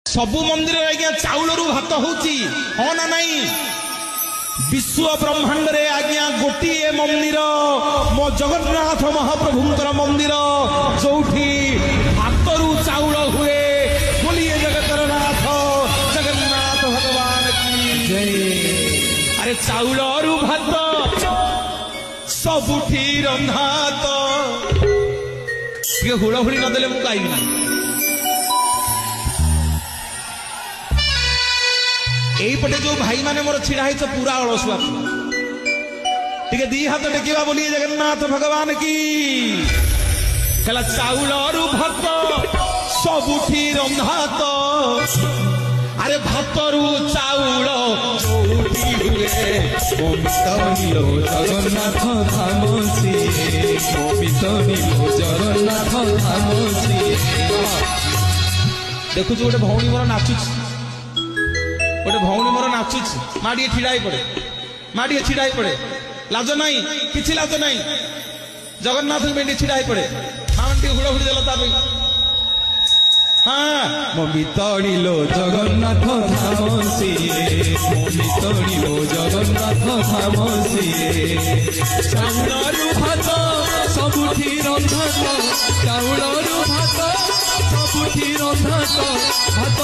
सबु मंदिर आज्ञा चाउल भात होची हाँ ना नहीं विश्व ब्रह्मांड रे आज्ञा गोटे मंदिर मो जगन्नाथ महाप्रभुंकर मंदिर जोठी भात रु चाउल हुए बोलिए जगतर नाथ जगन्नाथ भगवान की जय। अरे चाउल रु भात सबुठी रंधा तो हुड़हुड़ी नदेले मु गाइबी पटे जो भाई माने मोर छिड़ा है पूरा अलसुआ टे दी हाथ टेकिवा बोलिए जगन्नाथ भगवान की कहला चाउल भात सबुठी रंधा तो अरे भातरू चाउल जोठी हुए जगन्नाथ धाम जगन्नाथ धाम देखु गोटे भौणी मोर नाचुच गोटे भौणी मोर नाचुच माड़िए छिड़ाई पड़े माड़िए छिड़ाई पड़े लाज नहीं किसी लाज नहीं जगन्नाथ बेंडी छिड़ाई पड़े हाँ टी हुड़ हुड़ी देला ताबे हाँ मम्मी तड़िलो जगन्नाथ धाम सिए मम्मी तड़िलो जगन्नाथ धाम सिए चाउलरू भात सबुठी रंधा चाउलरू भात सबुठी रंधा भात